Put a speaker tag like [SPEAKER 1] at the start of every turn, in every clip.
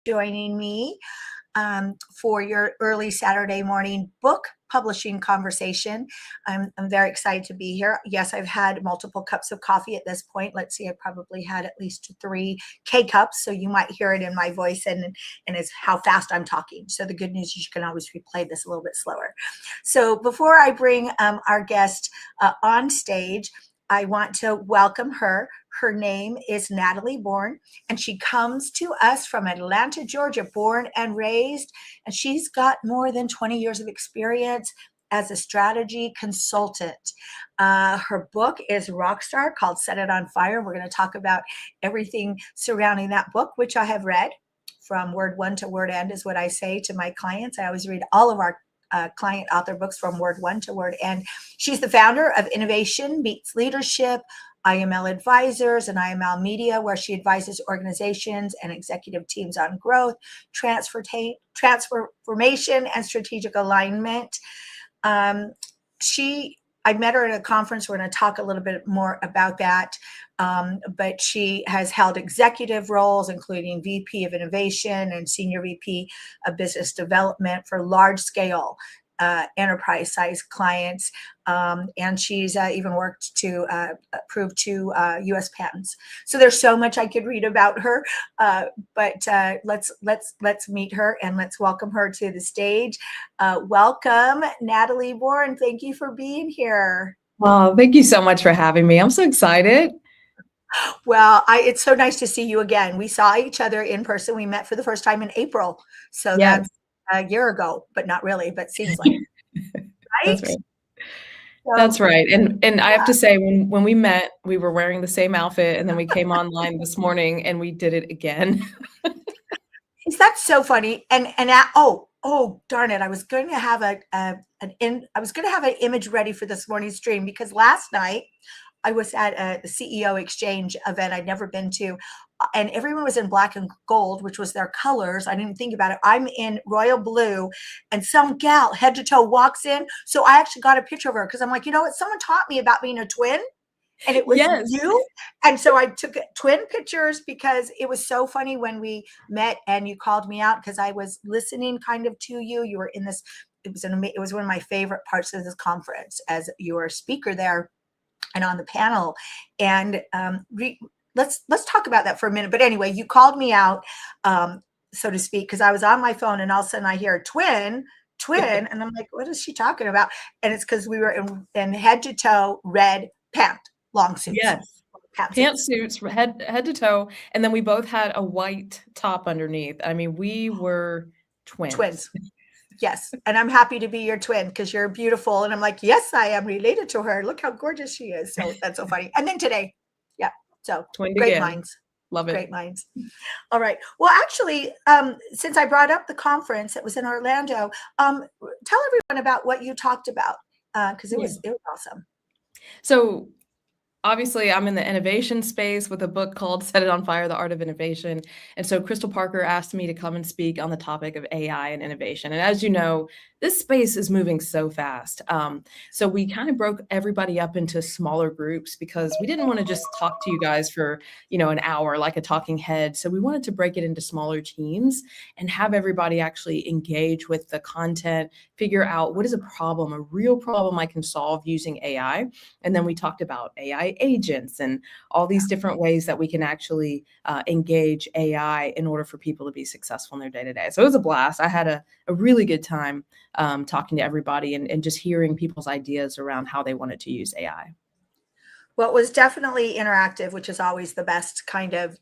[SPEAKER 1] joining me for your early Saturday morning book publishing conversation. I'm very excited to be here. Yes, I've had multiple cups of coffee at this point. Let's see, I probably had at least 3 K-cups, so you might hear it in my voice and it's how fast I'm talking. So the good news is you can always replay this a little bit slower. So before I bring our guest on stage, I want to welcome her. Her name is Natalie Bourne, and she comes to us from Atlanta, Georgia, born and raised. And she's got more than 20 years of experience as a strategy consultant. Her book is Rockstar, called Set It on Fire. We're going to talk about everything surrounding that book, which I have read from word one to word end, is what I say to my clients. I always read all of our client author books from word one to word end. She's the founder of Innovation Meets Leadership, IML Advisors, and IML Media, where she advises organizations and executive teams on growth, transformation, and strategic alignment. I met her at a conference. We're going to talk a little bit more about that. But she has held executive roles, including VP of Innovation and Senior VP of Business Development for large-scale enterprise-sized clients. And she's even worked to approve 2 U.S. patents. So there's so much I could read about her, but let's meet her and let's welcome her to the stage. Welcome, Natalie Bourne. Thank you for being here.
[SPEAKER 2] Well, thank you so much for having me. I'm so excited.
[SPEAKER 1] Well, it's so nice to see you again. We saw each other in person. We met for the first time in April. So
[SPEAKER 2] Yes.
[SPEAKER 1] That's a year ago, but not really, but seems like, right?
[SPEAKER 2] That's right.
[SPEAKER 1] So,
[SPEAKER 2] That's right. And I have to say, when we met, we were wearing the same outfit, and then we came online this morning and we did it again.
[SPEAKER 1] is that so funny? Oh darn it! I was going to have an image ready for this morning's stream, because last night I was at the CEO Exchange event I'd never been to, and everyone was in black and gold, which was their colors. I didn't think about it. I'm in royal blue, and some gal head to toe walks in. So I actually got a picture of her, because I'm like, you know what? Someone taught me about being a twin, and it was
[SPEAKER 2] Yes.
[SPEAKER 1] you. And so I took twin pictures, because it was so funny when we met and you called me out, because I was listening kind of to you. You were in this, it was one of my favorite parts of this conference, as you were a speaker there and on the panel. And let's talk about that for a minute. But anyway, you called me out, so to speak, because I was on my phone, and all of a sudden I hear twin, and I'm like, what is she talking about? And it's because we were in head to toe red long suits.
[SPEAKER 2] Yes. Pantsuits, head to toe, and then we both had a white top underneath. I mean, we were twins.
[SPEAKER 1] Yes. And I'm happy to be your twin, because you're beautiful. And I'm like, yes, I am related to her. Look how gorgeous she is. So that's so funny. And then today, yeah. So
[SPEAKER 2] Twin
[SPEAKER 1] great
[SPEAKER 2] again.
[SPEAKER 1] minds.
[SPEAKER 2] Love it.
[SPEAKER 1] Great minds. All right. Well, actually, since I brought up the conference that was in Orlando, tell everyone about what you talked about, because it was awesome.
[SPEAKER 2] So obviously, I'm in the innovation space with a book called Set It on Fire, The Art of Innovation. And so Crystal Parker asked me to come and speak on the topic of AI and innovation. And as you know, this space is moving so fast. So we kind of broke everybody up into smaller groups, because we didn't want to just talk to you guys for, an hour like a talking head. So we wanted to break it into smaller teams and have everybody actually engage with the content, figure out what is a problem, a real problem I can solve using AI. And then we talked about AI agents and all these different ways that we can actually engage AI in order for people to be successful in their day-to-day. So it was a blast. I had a really good time talking to everybody and just hearing people's ideas around how they wanted to use AI.
[SPEAKER 1] Well, it was definitely interactive, which is always the best kind of,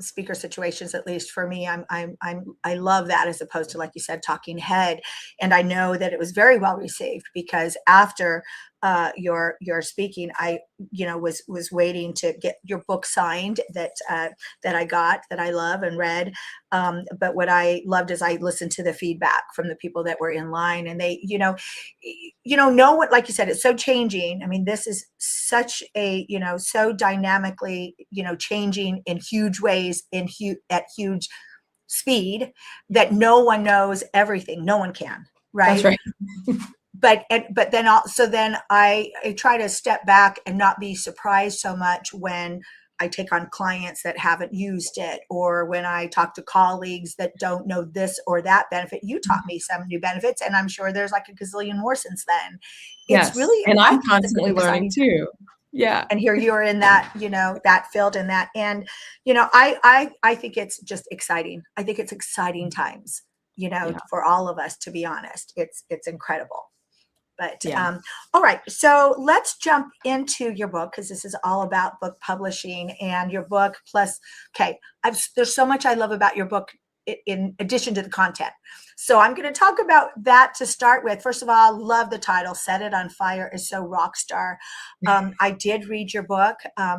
[SPEAKER 1] speaker situations, at least for me. I love that, as opposed to, like you said, talking head. And I know that it was very well received, because after your speaking, I was waiting to get your book signed that I got, that I love and read. But what I loved is I listened to the feedback from the people that were in line, and they, know what, like you said, it's so changing. I mean, this is such a, so dynamically, changing in huge ways, at huge speed, that no one knows everything. No one can, right?
[SPEAKER 2] That's right.
[SPEAKER 1] But then I try to step back and not be surprised so much when I take on clients that haven't used it, or when I talk to colleagues that don't know this or that benefit. You taught me some new benefits, and I'm sure there's like a gazillion more since then. It's
[SPEAKER 2] Yes,
[SPEAKER 1] really,
[SPEAKER 2] and
[SPEAKER 1] I
[SPEAKER 2] I'm
[SPEAKER 1] think it's a
[SPEAKER 2] constantly
[SPEAKER 1] really
[SPEAKER 2] learning
[SPEAKER 1] exciting time.
[SPEAKER 2] too. Yeah,
[SPEAKER 1] And here you are in that, that field and that. And, I think it's just exciting. I think it's exciting times,
[SPEAKER 2] yeah,
[SPEAKER 1] for all of us, to be honest. It's incredible. But
[SPEAKER 2] yeah.
[SPEAKER 1] all right, so let's jump into your book, because this is all about book publishing and your book. Plus, okay, there's so much I love about your book in addition to the content. So I'm going to talk about that to start with. First of all, love the title. Set It on Fire is so rock star. I did read your book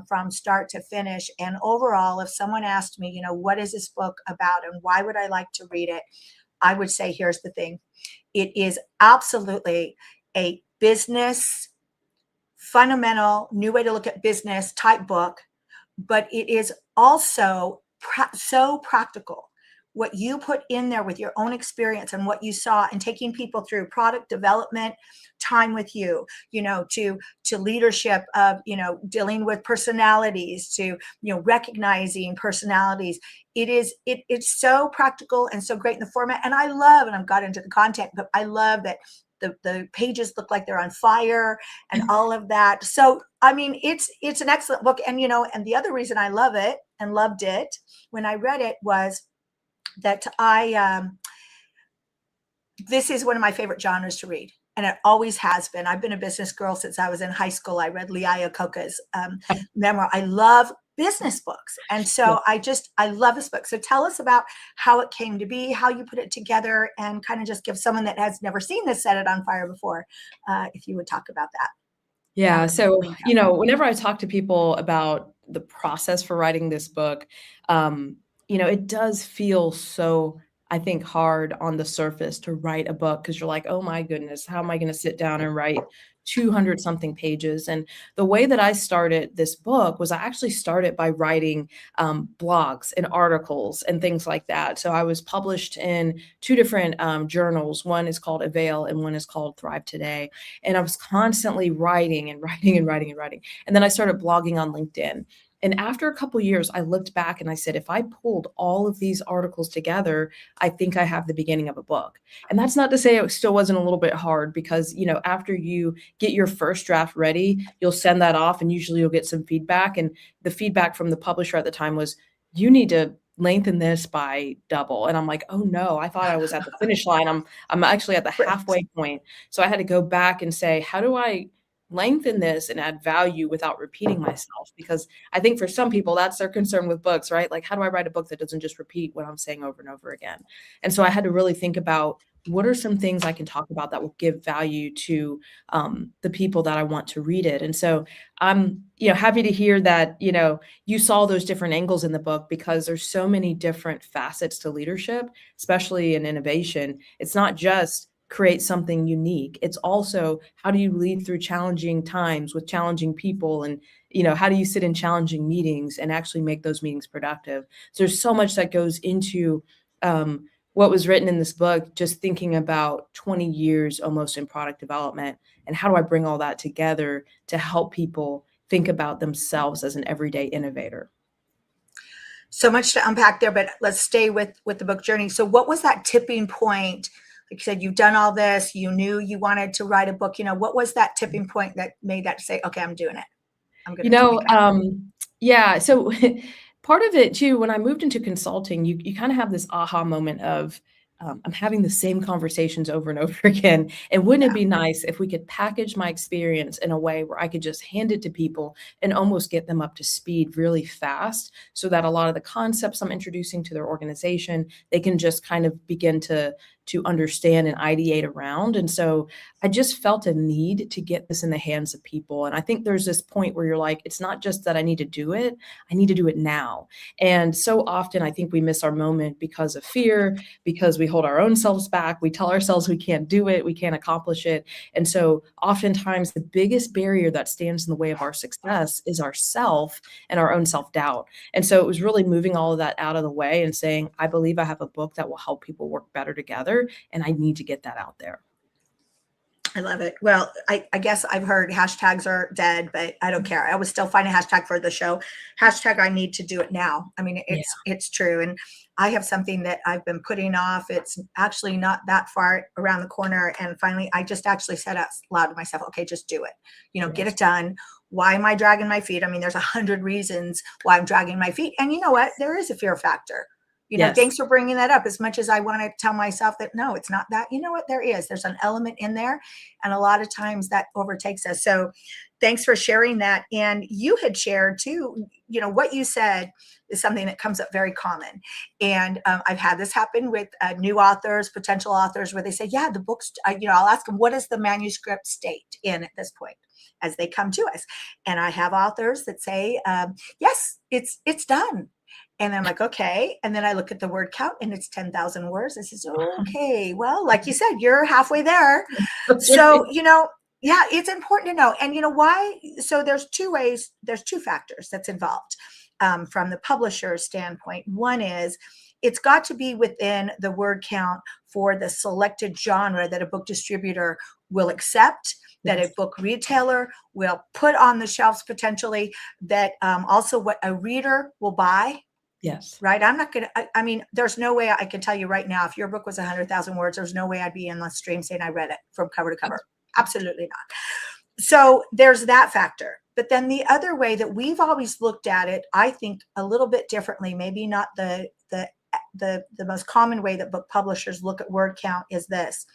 [SPEAKER 1] from start to finish, and overall, if someone asked me, what is this book about and why would I like to read it, I would say, here's the thing. It is absolutely a business, fundamental, new way to look at business type book, but it is also so practical. What you put in there with your own experience and what you saw, and taking people through product development, time with you, to leadership of, dealing with personalities, to, recognizing personalities. It's so practical and so great in the format. And I've got into the content, but I love that the pages look like they're on fire and all of that. So, I mean, it's an excellent book. And, and the other reason I love it and loved it when I read it was that this is one of my favorite genres to read. And it always has been. I've been a business girl since I was in high school. I read Lee Iacocca's memoir. I love business books. And
[SPEAKER 2] Yeah.
[SPEAKER 1] so I love this book. So tell us about how it came to be, how you put it together, and kind of just give someone that has never seen this Set It on Fire before, if you would talk about that.
[SPEAKER 2] Yeah, so,
[SPEAKER 1] Bring that.
[SPEAKER 2] whenever I talk to people about the process for writing this book, it does feel so, I think, hard on the surface to write a book because you're like, "Oh my goodness, how am I gonna sit down and write 200 something pages?" And the way that I started this book was I actually started by writing, blogs and articles and things like that. So I was published in 2 different, journals. One is called Avail and one is called Thrive Today. And I was constantly writing and writing and writing and writing. And then I started blogging on LinkedIn. And after a couple years, I looked back and I said, if I pulled all of these articles together, I think I have the beginning of a book. And that's not to say it still wasn't a little bit hard because, after you get your first draft ready, you'll send that off and usually you'll get some feedback. And the feedback from the publisher at the time was, you need to lengthen this by double. And I'm like, oh no, I thought I was at the finish line. I'm actually at the
[SPEAKER 1] Right.
[SPEAKER 2] halfway point. So I had to go back and say, how do I lengthen this and add value without repeating myself? Because I think for some people, that's their concern with books, right? Like, how do I write a book that doesn't just repeat what I'm saying over and over again? And so I had to really think about what are some things I can talk about that will give value to the people that I want to read it. And so I'm, happy to hear that, you saw those different angles in the book because there's so many different facets to leadership, especially in innovation. It's not just create something unique. It's also how do you lead through challenging times with challenging people and how do you sit in challenging meetings and actually make those meetings productive. So there's so much that goes into what was written in this book, just thinking about 20 years almost in product development and how do I bring all that together to help people think about themselves as an everyday innovator.
[SPEAKER 1] So much to unpack there, but let's stay with the book journey. So what was that tipping point? Like you said, you've done all this, you knew you wanted to write a book. What was that tipping point that made that say, okay, I'm doing it. I'm going
[SPEAKER 2] You
[SPEAKER 1] to take
[SPEAKER 2] know,
[SPEAKER 1] it.
[SPEAKER 2] yeah, so part of it too, when I moved into consulting, you kind of have this aha moment of, I'm having the same conversations over and over again. And wouldn't it
[SPEAKER 1] Yeah.
[SPEAKER 2] be nice if we could package my experience in a way where I could just hand it to people and almost get them up to speed really fast so that a lot of the concepts I'm introducing to their organization, they can just kind of begin to understand and ideate around. And so I just felt a need to get this in the hands of people. And I think there's this point where you're like, it's not just that I need to do it, I need to do it now. And so often I think we miss our moment because of fear, because we hold our own selves back. We tell ourselves we can't do it, we can't accomplish it. And so oftentimes the biggest barrier that stands in the way of our success is ourself and our own self-doubt. And so it was really moving all of that out of the way and saying, I believe I have a book that will help people work better together, and I need to get that out there.
[SPEAKER 1] I love it. Well, I guess I've heard hashtags are dead, but I don't care. I would still find a hashtag for the show. Hashtag I need to do it now. I mean,
[SPEAKER 2] Yeah.
[SPEAKER 1] it's true. And I have something that I've been putting off. It's actually not that far around the corner. And finally, I just actually said out loud to myself, okay, just do it. Get
[SPEAKER 2] Yes.
[SPEAKER 1] it done. Why am I dragging my feet? I mean, there's 100 reasons why I'm dragging my feet. And you know what? There is a fear factor.
[SPEAKER 2] Yes.
[SPEAKER 1] Thanks for bringing that up. As much as I want to tell myself that no, it's not that, you know what? There's an element in there. And a lot of times that overtakes us. So thanks for sharing that. And you had shared too, what you said is something that comes up very common. And I've had this happen with new authors, potential authors, where they say, yeah, the books, I'll ask them, what does the manuscript state in at this point as they come to us? And I have authors that say, yes, it's done. And I'm like, okay. And then I look at the word count and it's 10,000 words. I says, okay, well, like you said, you're halfway there.
[SPEAKER 2] That's
[SPEAKER 1] So,
[SPEAKER 2] right.
[SPEAKER 1] yeah, it's important to know. And why? So there's two ways, there's two factors that's involved from the publisher's standpoint. One is it's got to be within the word count for the selected genre that a book distributor will accept, that a
[SPEAKER 2] Yes.
[SPEAKER 1] book retailer will put on the shelves potentially, that also what a reader will buy.
[SPEAKER 2] Yes.
[SPEAKER 1] Right. I'm not going to, I mean, there's no way I can tell you right now, if your book was 100,000 words, there's no way I'd be in the stream saying I read it from cover to cover. Absolutely not. So there's that factor. But then the other way that we've always looked at it, I think a little bit differently, maybe not the most common way that book publishers look at word count is this.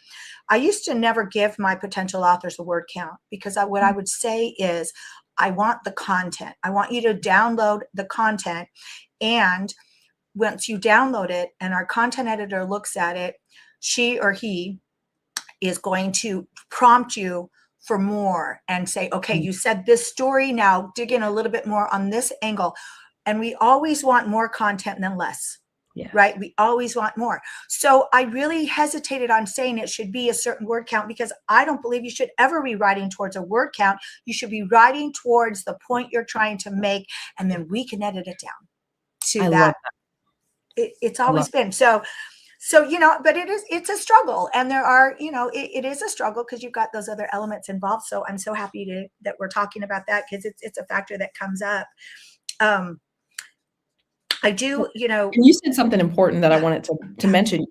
[SPEAKER 1] I used to never give my potential authors a word count because what I would say is, I want the content. I want you to download the content. And once you download it and our content editor looks at it, she or he is going to prompt you for more and say, okay,
[SPEAKER 2] Mm.
[SPEAKER 1] you said this story, now dig in a little bit more on this angle. And we always want more content than less,
[SPEAKER 2] Yes.
[SPEAKER 1] right? We always want more. So I really hesitated on saying it should be a certain word count because I don't believe you should ever be writing towards a word count. You should be writing towards the point you're trying to make, and then we can edit it down to
[SPEAKER 2] I love
[SPEAKER 1] that. It's
[SPEAKER 2] I love
[SPEAKER 1] always been but it's a struggle, and there are it is a struggle because you've got those other elements involved. So I'm so happy that we're talking about that because it's a factor that comes up. um I do,
[SPEAKER 2] And you said something important that I
[SPEAKER 1] yeah,
[SPEAKER 2] wanted to
[SPEAKER 1] yeah,
[SPEAKER 2] mention.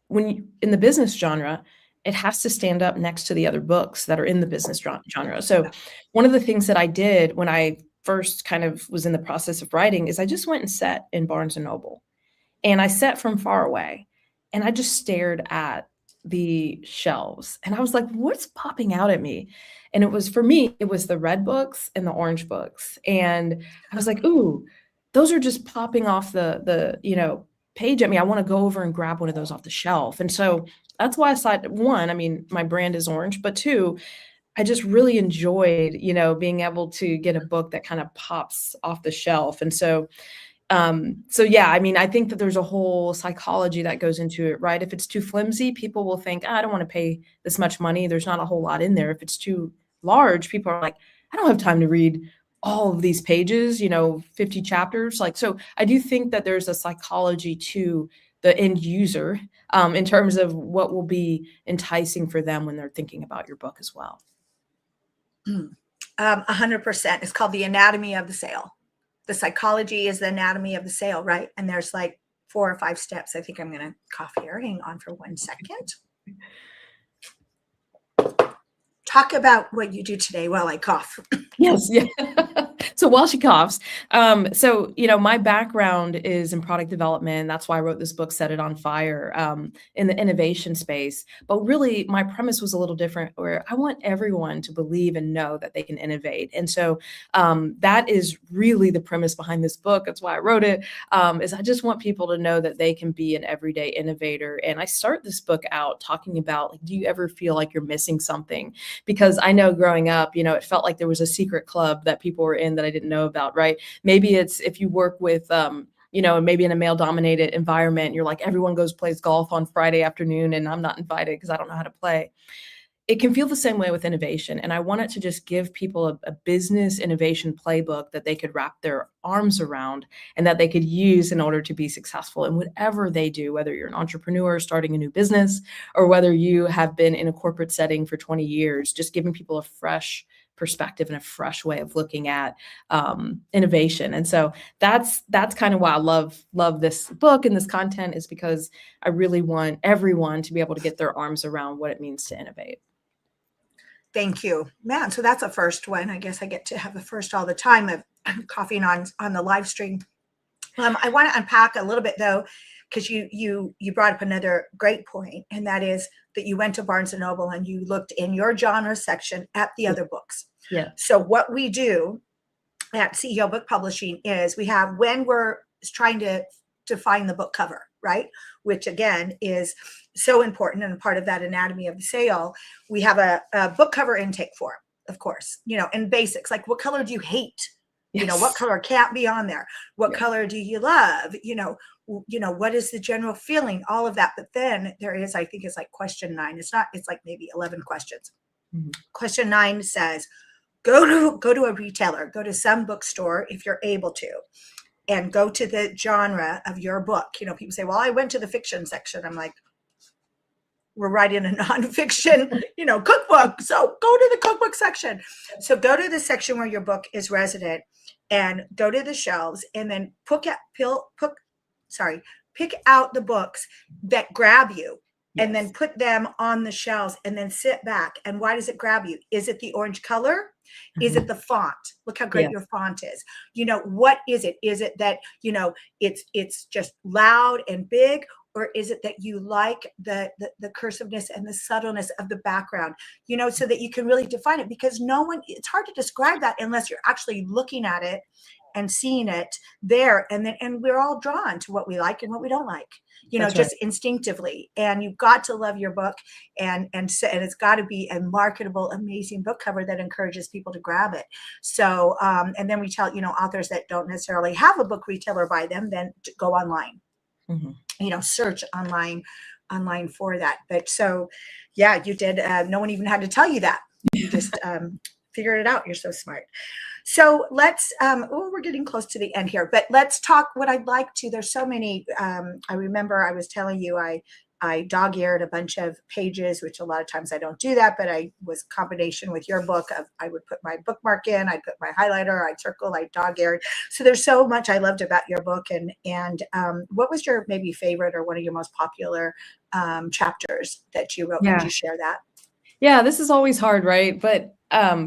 [SPEAKER 2] When you in the business genre, it has to stand up next to the other books that are in the business genre. So,
[SPEAKER 1] yeah.
[SPEAKER 2] one of the things that I did when I first kind of was in the process of writing is I just went and sat in Barnes& and Noble. And I sat from far away, and I just stared at the shelves, and I was like, "What's popping out at me?" And it was for me, it was the red books and the orange books, and I was like, "Ooh, those are just popping off the page at me. I wanna go over and grab one of those off the shelf." And so, that's why I decided 1, I mean, my brand is orange, but 2, I just really enjoyed, being able to get a book that kinda pops off the shelf, and so yeah, I mean, I think that there's a whole psychology that goes into it, right? If it's too flimsy, people will think, "Ah, I don't want to pay this much money. There's not a whole lot in there." If it's too large, people are like, I don't have time to read all of these pages, 50 chapters. Like, so I do think that there's a psychology to the end user in terms of what will be enticing for them when they're thinking about your book as well.
[SPEAKER 1] 100%. It's called the anatomy of the sale. The psychology is the anatomy of the sale, right? And there's like 4 or 5 steps. I think I'm going to cough here. Hang on for 1 second. Talk about what you do today while I cough.
[SPEAKER 2] Yes, yeah. So while she coughs, my background is in product development. That's why I wrote this book, Set It on Fire, in the innovation space. But really, my premise was a little different, where I want everyone to believe and know that they can innovate. And so that is really the premise behind this book. That's why I wrote it. Is I just want people to know that they can be an everyday innovator. And I start this book out talking about, like, do you ever feel like you're missing something? Because I know growing up, it felt like there was a secret club that people were in that I didn't know about, right? Maybe it's if you work with, maybe in a male dominated environment, you're like, everyone goes plays golf on Friday afternoon and I'm not invited because I don't know how to play. it can feel the same way with innovation. And I wanted to just give people a business innovation playbook that they could wrap their arms around and that they could use in order to be successful in whatever they do, whether you're an entrepreneur starting a new business or whether you have been in a corporate setting for 20 years, just giving people a fresh perspective and a fresh way of looking at innovation. And so that's kind of why I love this book and this content, is because I really want everyone to be able to get their arms around what it means to innovate.
[SPEAKER 1] Thank you, man. So that's a first one. I guess I get to have the first all the time of coughing on the live stream. I want to unpack a little bit though, because you brought up another great point, and that is that you went to Barnes and Noble and you looked in your genre section at the other books.
[SPEAKER 2] Yeah.
[SPEAKER 1] So what we do at CEO Book Publishing is we have, when we're trying to find the book cover, right? Which again is so important and part of that anatomy of the sale. We have a book cover intake form, of course, and basics like, what color do you hate?
[SPEAKER 2] Yes.
[SPEAKER 1] What color can't be on there? What color do you love? What is the general feeling? All of that. But then there is, I think it's like question 9. It's like maybe 11 questions. Mm-hmm. Question 9 says, go to a retailer, go to some bookstore if you're able to, and go to the genre of your book. People say, well, I went to the fiction section. I'm like, we're writing a nonfiction, cookbook. So go to the cookbook section. So go to the section where your book is resident and go to the shelves, and then pick out the books that grab you. Yes. And then put them on the shelves and then sit back. And why does it grab you? Is it the orange color? Mm-hmm. Is it the font? Look how great your font is. What is it? Is it that, it's just loud and big? Or is it that you like the cursiveness and the subtleness of the background, so that you can really define it? Because it's hard to describe that unless you're actually looking at it and seeing it there. And we're all drawn to what we like and what we don't like, just right. Instinctively. And you've got to love your book, and it's got to be a marketable, amazing book cover that encourages people to grab it. So, and then we tell, authors that don't necessarily have a book retailer by them, then go online. Mm-hmm. Search online for that. But so, yeah, you did. No one even had to tell you that. You just figured it out. You're so smart. So let's, we're getting close to the end here, but let's talk what I'd like to. There's so many. I remember I was telling you I dog-eared a bunch of pages, which a lot of times I don't do that, but I was combination with your book of, I would put my bookmark in, I'd put my highlighter, I'd circle, I'd dog-eared. So there's so much I loved about your book. And what was your maybe favorite or one of your most popular chapters that you wrote? Yeah. Could you share that?
[SPEAKER 2] Yeah, this is always hard, right? But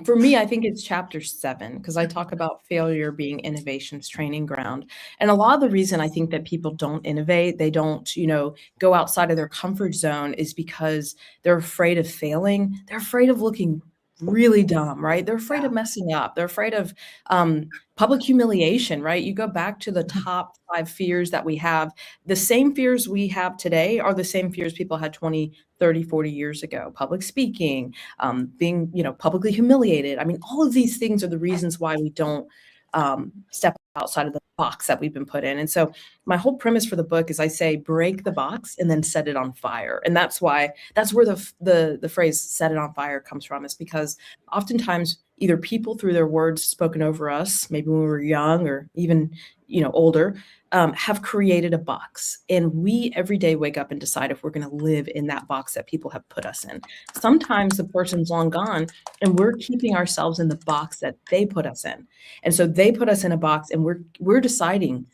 [SPEAKER 2] for me, I think it's chapter 7, because I talk about failure being innovation's training ground. And a lot of the reason I think that people don't innovate, they don't, go outside of their comfort zone, is because they're afraid of failing. They're afraid of looking really dumb, right? They're afraid of messing up. They're afraid of public humiliation, right? You go back to the top 5 fears that we have. The same fears we have today are the same fears people had 20, 30, 40 years ago. Public speaking, being, publicly humiliated. I mean, all of these things are the reasons why we don't step outside of the box that we've been put in. And so my whole premise for the book is, I say, break the box and then set it on fire. And that's where the phrase set it on fire comes from, is because oftentimes either people, through their words spoken over us, maybe when we were young or even, older, have created a box. And we every day wake up and decide if we're going to live in that box that people have put us in. Sometimes the person's long gone and we're keeping ourselves in the box that they put us in. And so they put us in a box, and we're deciding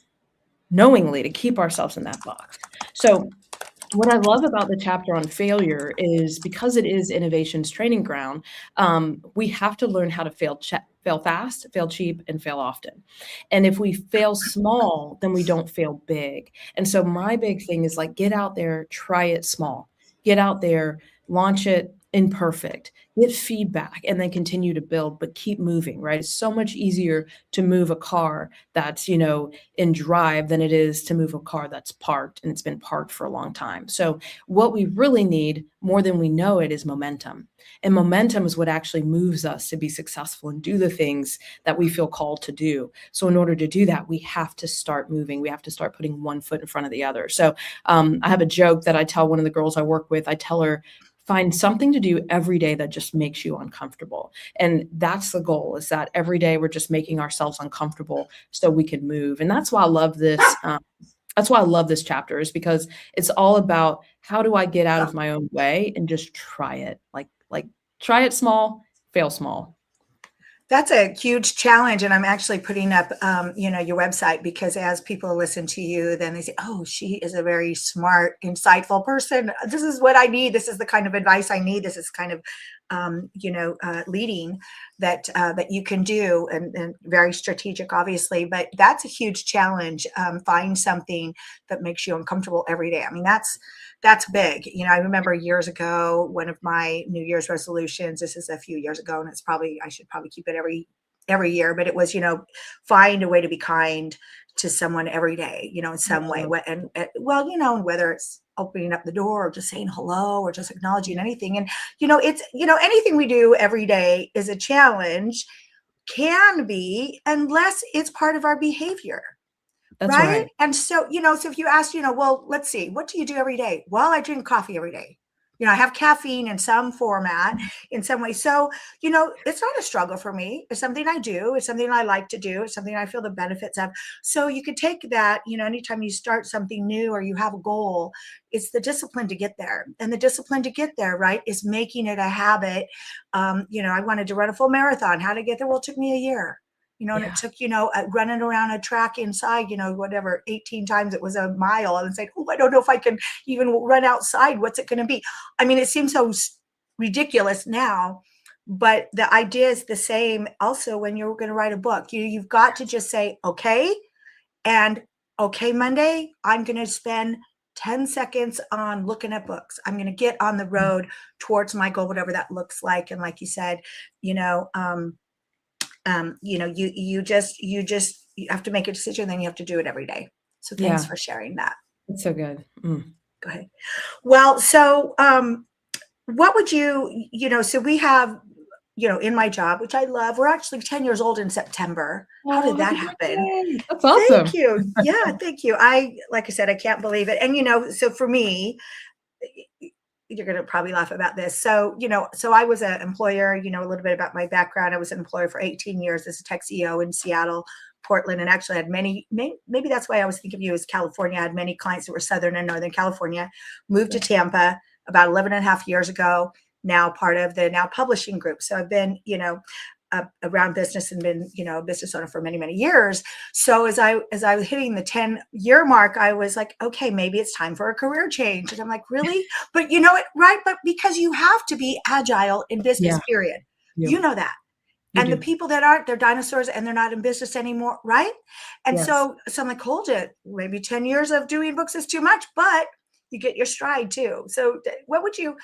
[SPEAKER 2] knowingly to keep ourselves in that box. So what I love about the chapter on failure is, because it is innovation's training ground, we have to learn how to fail fast, fail cheap, and fail often. And if we fail small, then we don't fail big. And so my big thing is, like, get out there, try it small, get out there, launch it imperfect, get feedback, and then continue to build, but keep moving, right? It's so much easier to move a car that's, in drive than it is to move a car that's parked, and it's been parked for a long time. So what we really need, more than we know it, is momentum. And momentum is what actually moves us to be successful and do the things that we feel called to do. So in order to do that, we have to start moving. We have to start putting one foot in front of the other. So I have a joke that I tell one of the girls I work with. I tell her, find something to do every day that just makes you uncomfortable. And that's the goal, is that every day we're just making ourselves uncomfortable so we can move. And that's why I love this. That's why I love this chapter, is because it's all about how do I get out of my own way and just try it, like try it small, fail small.
[SPEAKER 1] That's a huge challenge, and I'm actually putting up, your website, because as people listen to you, then they say, "Oh, she is a very smart, insightful person. This is what I need. This is the kind of advice I need. This is kind of, leading that you can do, and very strategic, obviously. But that's a huge challenge. Find something that makes you uncomfortable every day. I mean, that's big. I remember years ago, one of my New Year's resolutions, this is a few years ago, and I should probably keep it every year, but it was, find a way to be kind to someone every day, in some way.
[SPEAKER 2] Yeah.
[SPEAKER 1] Well, and whether it's opening up the door or just saying hello or just acknowledging anything. And, it's, anything we do every day is a challenge, can be, unless it's part of our behavior.
[SPEAKER 2] That's
[SPEAKER 1] Right?
[SPEAKER 2] right.
[SPEAKER 1] And so, so if you ask, well, let's see, what do you do every day? Well, I drink coffee every day. I have caffeine in some format, in some way. So, it's not a struggle for me. It's something I do. It's something I like to do. It's something I feel the benefits of. So you could take that, anytime you start something new or you have a goal, it's the discipline to get there. And the discipline to get there, right, is making it a habit. I wanted to run a full marathon. How to get there? Well, it took me a year. And it
[SPEAKER 2] Yeah.
[SPEAKER 1] took, running around a track inside, whatever, 18 times it was a mile, and say, oh, I don't know if I can even run outside. What's it going to be? I mean, it seems so ridiculous now, but the idea is the same also when you're going to write a book. You've got to just say, okay. And okay, Monday, I'm going to spend 10 seconds on looking at books. I'm going to get on the road towards my goal, whatever that looks like. And like you said, you have to make a decision, then you have to do it every day. So thanks
[SPEAKER 2] Yeah.
[SPEAKER 1] for sharing that.
[SPEAKER 2] It's so good.
[SPEAKER 1] Go ahead. Well, so what would so we have, in my job, which I love, we're actually 10 years old in September. How
[SPEAKER 2] Oh,
[SPEAKER 1] did that
[SPEAKER 2] happy
[SPEAKER 1] happen?
[SPEAKER 2] birthday. That's
[SPEAKER 1] Thank
[SPEAKER 2] awesome.
[SPEAKER 1] you. Yeah, thank you. Like I said, I can't believe it. And, so for me, you're going to probably laugh about this. So I was an employer, a little bit about my background. I was an employer for 18 years as a tech CEO in Seattle, Portland, and actually had maybe that's why I was thinking of you as California. I had many clients that were Southern and Northern California. Moved to Tampa about 11 and a half years ago, now part of the Now Publishing Group. So I've been, around business and been, a business owner for many, many years. So as I was hitting the 10-year mark, I was like, okay, maybe it's time for a career change. And I'm like, really? But you know it, right? But because you have to be agile in business,
[SPEAKER 2] Yeah.
[SPEAKER 1] period.
[SPEAKER 2] You
[SPEAKER 1] You know that.
[SPEAKER 2] you
[SPEAKER 1] And the
[SPEAKER 2] do.
[SPEAKER 1] people that aren't, they're dinosaurs and they're not in business anymore, right? And
[SPEAKER 2] Yes.
[SPEAKER 1] so I'm like, hold it. Maybe 10 years of doing books is too much, but you get your stride too. So what do you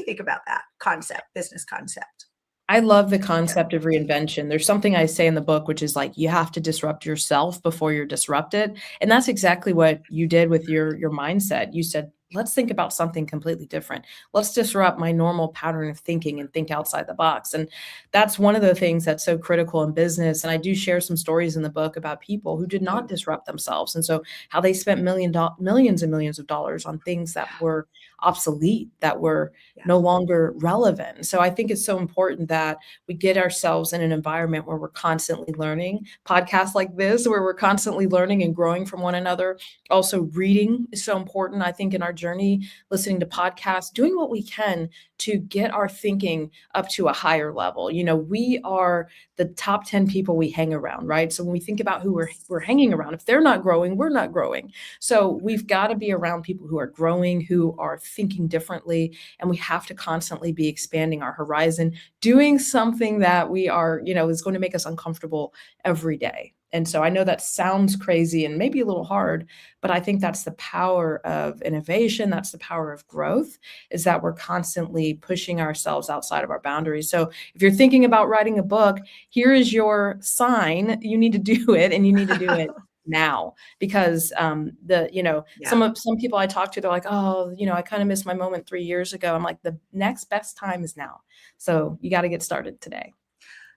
[SPEAKER 1] think about that concept, business concept?
[SPEAKER 2] I love the concept of reinvention. There's something I say in the book, which is like, you have to disrupt yourself before you're disrupted. And that's exactly what you did with your mindset. You said, let's think about something completely different. Let's disrupt my normal pattern of thinking and think outside the box. And that's one of the things that's so critical in business. And I do share some stories in the book about people who did not disrupt themselves. And so how they spent millions and millions of dollars on things that were obsolete, that were
[SPEAKER 1] Yeah.
[SPEAKER 2] no longer relevant. So I think it's so important that we get ourselves in an environment where we're constantly learning. Podcasts like this, where we're constantly learning and growing from one another. Also, reading is so important, I think, in our journey, listening to podcasts, doing what we can to get our thinking up to a higher level. We are the top 10 people we hang around, right? So when we think about who we're hanging around, if they're not growing, we're not growing. So we've got to be around people who are growing, who are thinking differently, and we have to constantly be expanding our horizon, doing something that we are, is going to make us uncomfortable every day. And so I know that sounds crazy and maybe a little hard, but I think that's the power of innovation. That's the power of growth, is that we're constantly pushing ourselves outside of our boundaries. So if you're thinking about writing a book, here is your sign. You need to do it, and you need to do it now, because
[SPEAKER 1] Yeah.
[SPEAKER 2] some people I talk to, they're like, oh, I kind of missed my moment 3 years ago. I'm like, the next best time is now. So you got to get started today.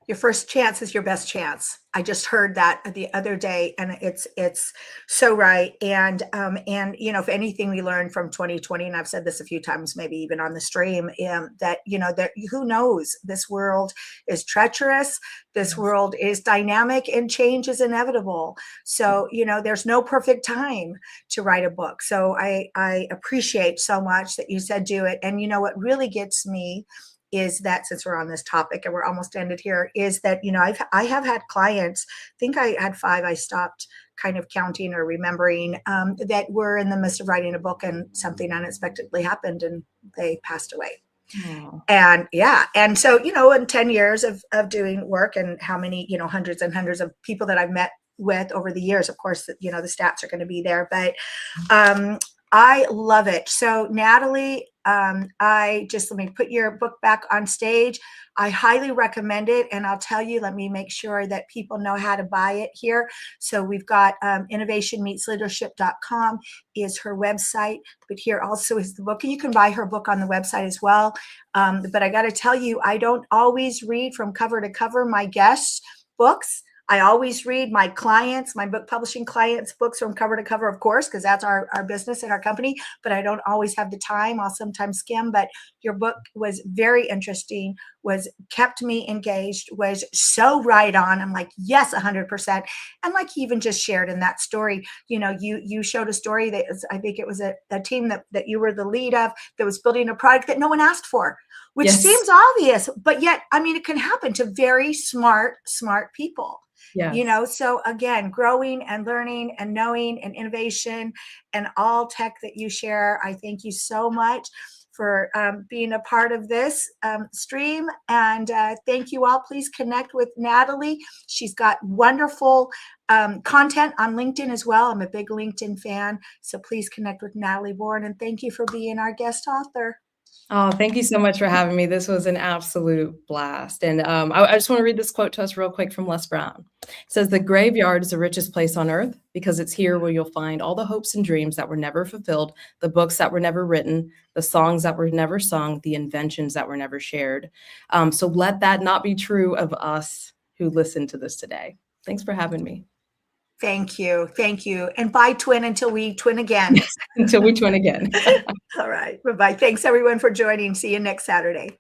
[SPEAKER 1] Your first chance is your best chance. I just heard that the other day, and it's so right. And if anything we learned from 2020, and I've said this a few times, maybe even on the stream, that that who knows, this world is treacherous, this
[SPEAKER 2] Yes.
[SPEAKER 1] world is dynamic, and change is inevitable. So there's no perfect time to write a book. So I appreciate so much that you said do it. And what really gets me is that, since we're on this topic and we're almost ended here, is that I have had clients, I think I had 5, I stopped kind of counting or remembering, that were in the midst of writing a book and something unexpectedly happened and they passed away.
[SPEAKER 2] Oh,
[SPEAKER 1] And yeah, and so in 10 years of doing work, and how many hundreds and hundreds of people that I've met with over the years, of course, the stats are going to be there, but um, I love it. So Natalie, let me put your book back on stage. I highly recommend it. And I'll tell you, let me make sure that people know how to buy it here. So we've got innovationmeetsleadership.com is her website, but here also is the book. And you can buy her book on the website as well. But I got to tell you, I don't always read from cover to cover my guests' books. I always read my clients, my book publishing clients' books from cover to cover, of course, because that's our business and our company, but I don't always have the time. I'll sometimes skim, but your book was very interesting, was kept me engaged, was so right on. I'm like, yes, 100%. And like you even just shared in that story, you showed a story that I think it was a team that you were the lead of, that was building a product that no one asked for, which
[SPEAKER 2] yes,
[SPEAKER 1] seems obvious, but yet, I mean, it can happen to very smart people.
[SPEAKER 2] yes.
[SPEAKER 1] So again, growing and learning and knowing and innovation and all tech that you share. I thank you so much for being a part of this stream. And thank you all. Please connect with Natalie. She's got wonderful content on LinkedIn as well. I'm a big LinkedIn fan. So please connect with Natalie Bourne. And thank you for being our guest author.
[SPEAKER 2] Oh, thank you so much for having me. This was an absolute blast. And I just want to read this quote to us real quick from Les Brown. It says, "The graveyard is the richest place on earth because it's here where you'll find all the hopes and dreams that were never fulfilled, the books that were never written, the songs that were never sung, the inventions that were never shared." So let that not be true of us who listen to this today. Thanks for having me.
[SPEAKER 1] Thank you. Thank you. And bye, twin, until we twin again.
[SPEAKER 2] Until we twin again.
[SPEAKER 1] All right. Bye-bye. Thanks, everyone, for joining. See you next Saturday.